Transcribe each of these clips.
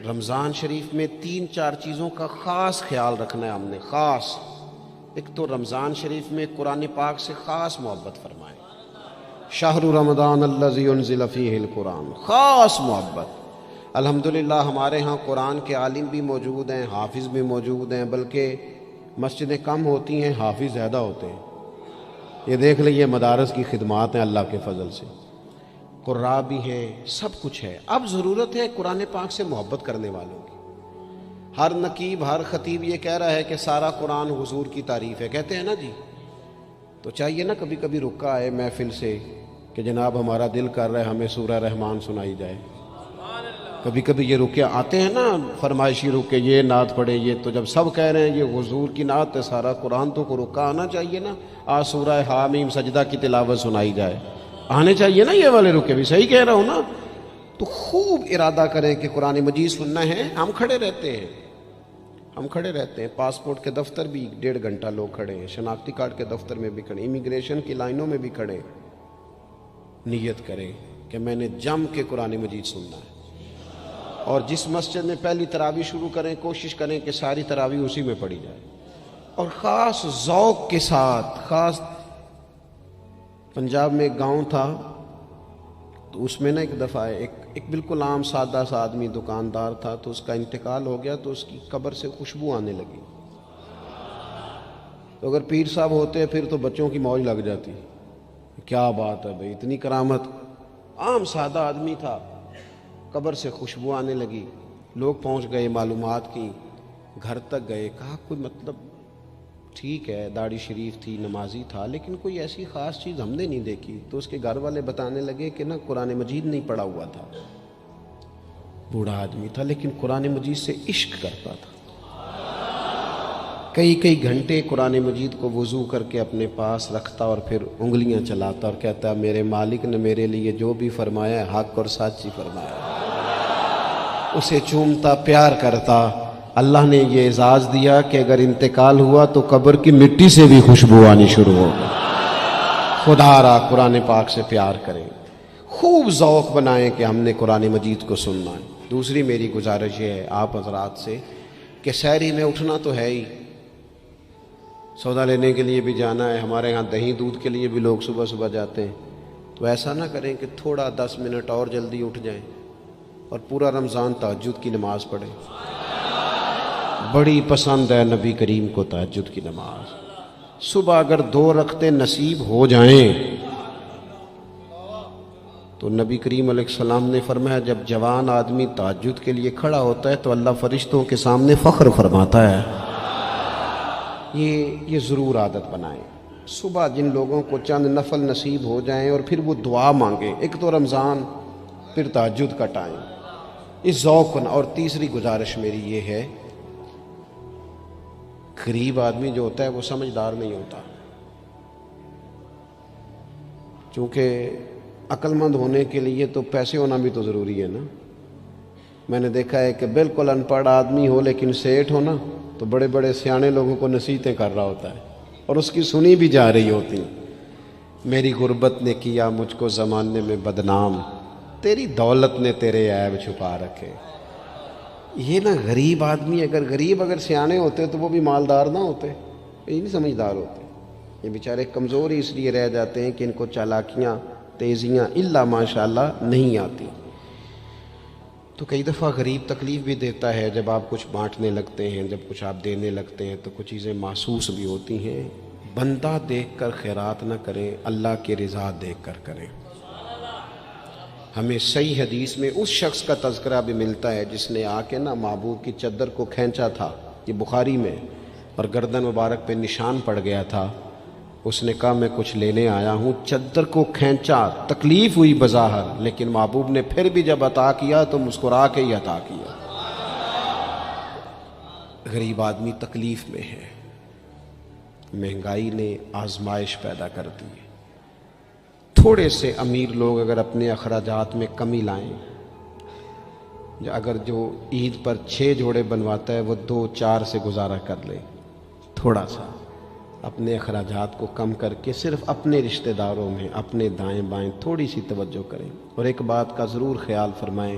رمضان شریف میں 3-4 چیزوں کا خاص خیال رکھنا ہے ہم نے، خاص۔ ایک تو رمضان شریف میں قرآن پاک سے خاص محبت فرمائیں، شہر رمضان الذی انزل فیہ القرآن، خاص محبت۔ الحمدللہ ہمارے ہاں قرآن کے عالم بھی موجود ہیں، حافظ بھی موجود ہیں، بلکہ مسجدیں کم ہوتی ہیں، حافظ زیادہ ہوتے ہیں۔ یہ دیکھ لیں، یہ مدارس کی خدمات ہیں اللہ کے فضل سے، قراء بھی ہیں، سب کچھ ہے۔ اب ضرورت ہے قرآن پاک سے محبت کرنے والوں کی۔ ہر نقیب، ہر خطیب یہ کہہ رہا ہے کہ سارا قرآن حضور کی تعریف ہے، کہتے ہیں نا جی، تو چاہیے نا کبھی کبھی رکا آئے محفل سے کہ جناب ہمارا دل کر رہا ہے ہمیں سورہ رحمان سنائی جائے۔ کبھی کبھی یہ رکے آتے ہیں نا، فرمائشی رکے، یہ نعت پڑھے، یہ تو جب سب کہہ رہے ہیں یہ حضور کی نعت ہے سارا قرآن، تو کو رکا آنا چاہیے نا، آج سورہ حامیم سجدہ کی تلاوت سنائی جائے، آنے چاہیے نا یہ والے رکے بھی، صحیح کہہ رہا ہوں نا؟ تو خوب ارادہ کریں کہ قرآن مجید سننا ہے۔ ہم کھڑے رہتے ہیں، ہم کھڑے رہتے ہیں، پاسپورٹ کے دفتر بھی 1.5 گھنٹہ لوگ کھڑے ہیں، شناختی کارڈ کے دفتر میں بھی کھڑے، امیگریشن کی لائنوں میں بھی کھڑے۔ نیت کریں کہ میں نے جم کے قرآن مجید سننا ہے، اور جس مسجد میں پہلی تراویح شروع کریں کوشش کریں کہ ساری تراویح اسی میں پڑھی جائے، اور خاص ذوق کے ساتھ۔ خاص پنجاب میں ایک گاؤں تھا، تو اس میں نا ایک دفعہ ایک بالکل عام سادہ سا آدمی دکاندار تھا، تو اس کا انتقال ہو گیا، تو اس کی قبر سے خوشبو آنے لگی۔ تو اگر پیر صاحب ہوتے پھر تو بچوں کی موج لگ جاتی، کیا بات ہے بھئی، اتنی کرامت۔ عام سادہ آدمی تھا، قبر سے خوشبو آنے لگی، لوگ پہنچ گئے، معلومات کی، گھر تک گئے، کہا کوئی مطلب ٹھیک ہے داڑھی شریف تھی، نمازی تھا، لیکن کوئی ایسی خاص چیز ہم نے نہیں دیکھی۔ تو اس کے گھر والے بتانے لگے کہ نا قرآن مجید نہیں پڑھا ہوا تھا، بوڑھا آدمی تھا لیکن قرآن مجید سے عشق کرتا تھا، کئی گھنٹے قرآن مجید کو وضو کر کے اپنے پاس رکھتا اور پھر انگلیاں چلاتا اور کہتا میرے مالک نے میرے لیے جو بھی فرمایا ہے حق اور سچ ہی فرمایا ہے۔ اسے چومتا، پیار کرتا۔ اللہ نے یہ اعزاز دیا کہ اگر انتقال ہوا تو قبر کی مٹی سے بھی خوشبو آنی شروع ہو گئی۔ خدا را قرآن پاک سے پیار کریں، خوب ذوق بنائیں کہ ہم نے قرآن مجید کو سننا ہے۔ دوسری میری گزارش یہ ہے آپ حضرات سے کہ سحری میں اٹھنا تو ہے ہی، سودا لینے کے لیے بھی جانا ہے، ہمارے ہاں دہی دودھ کے لیے بھی لوگ صبح صبح جاتے ہیں، تو ایسا نہ کریں کہ تھوڑا 10 منٹ اور جلدی اٹھ جائیں اور پورا رمضان تہجد کی نماز پڑھیں۔ بڑی پسند ہے نبی کریم کو تہجد کی نماز۔ صبح اگر 2 رکعتیں نصیب ہو جائیں تو نبی کریم علیہ السلام نے فرمایا جب جوان آدمی تہجد کے لیے کھڑا ہوتا ہے تو اللہ فرشتوں کے سامنے فخر فرماتا ہے۔ یہ ضرور عادت بنائیں، صبح جن لوگوں کو چند نفل نصیب ہو جائیں اور پھر وہ دعا مانگیں، ایک تو رمضان پھر تہجد کا ٹائم، اس ذوق کو۔ اور تیسری گزارش میری یہ ہے، غریب آدمی جو ہوتا ہے وہ سمجھدار نہیں ہوتا، چونکہ عقل مند ہونے کے لیے تو پیسے ہونا بھی تو ضروری ہے نا۔ میں نے دیکھا ہے کہ بالکل ان پڑھ آدمی ہو لیکن سیٹھ ہو نا، تو بڑے بڑے سیانے لوگوں کو نصیحتیں کر رہا ہوتا ہے اور اس کی سنی بھی جا رہی ہوتی ہیں۔ میری غربت نے کیا مجھ کو زمانے میں بدنام، تیری دولت نے تیرے عیب چھپا رکھے۔ یہ نا غریب آدمی، اگر سیانے ہوتے تو وہ بھی مالدار نہ ہوتے، یہ نہیں سمجھدار ہوتے، یہ بیچارے کمزور ہی اس لیے رہ جاتے ہیں کہ ان کو چالاکیاں، تیزیاں الا ماشاءاللہ نہیں آتی۔ تو کئی دفعہ غریب تکلیف بھی دیتا ہے، جب آپ کچھ بانٹنے لگتے ہیں، جب کچھ آپ دینے لگتے ہیں تو کچھ چیزیں محسوس بھی ہوتی ہیں۔ بندہ دیکھ کر خیرات نہ کریں، اللہ کی رضا دیکھ کر کریں۔ ہمیں صحیح حدیث میں اس شخص کا تذکرہ بھی ملتا ہے جس نے آ کے نا محبوب کی چادر کو کھینچا تھا، یہ بخاری میں، اور گردن مبارک پہ نشان پڑ گیا تھا۔ اس نے کہا میں کچھ لینے آیا ہوں، چادر کو کھینچا، تکلیف ہوئی بظاہر، لیکن محبوب نے پھر بھی جب عطا کیا تو مسکرا کے ہی عطا کیا۔ غریب آدمی تکلیف میں ہے، مہنگائی نے آزمائش پیدا کر دی ہے۔ تھوڑے سے امیر لوگ اگر اپنے اخراجات میں کمی لائیں، اگر جو عید پر 6 جوڑے بنواتا ہے وہ 2-4 سے گزارا کر لے، تھوڑا سا اپنے اخراجات کو کم کر کے صرف اپنے رشتہ داروں میں، اپنے دائیں بائیں تھوڑی سی توجہ کریں۔ اور ایک بات کا ضرور خیال فرمائیں،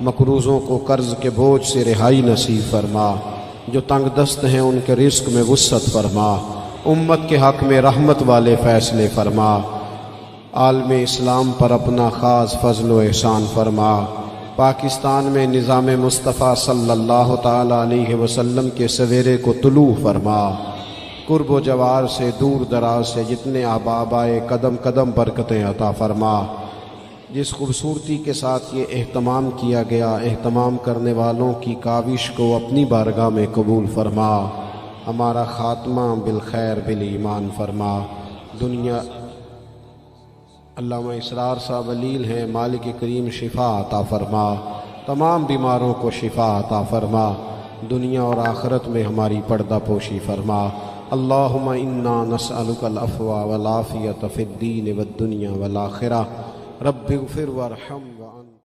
مقروضوں کو قرض کے بوجھ سے رہائی نصیب فرما، جو تنگ دست ہیں ان کے رزق میں وسعت فرما، امت کے حق میں رحمت والے فیصلے فرما، عالم اسلام پر اپنا خاص فضل و احسان فرما، پاکستان میں نظام مصطفیٰ صلی اللہ تعالیٰ علیہ وسلم کے سویرے کو طلوع فرما، قرب و جوار سے دور دراز سے جتنے احباب آئے قدم قدم برکتیں عطا فرما۔ جس خوبصورتی کے ساتھ یہ اہتمام کیا گیا، اہتمام کرنے والوں کی کاوش کو اپنی بارگاہ میں قبول فرما، ہمارا خاتمہ بالخیر بالایمان فرما۔ دنیا علامہ اسرار صاحب علیل ہیں، مالک کریم شفا عطا فرما، تمام بیماروں کو شفا عطا فرما، دنیا اور آخرت میں ہماری پردہ پوشی فرما۔ اللہم انا نسألک العفو والعافیۃ فی الدین والدنیا والآخرہ، رب اغفر وارحم۔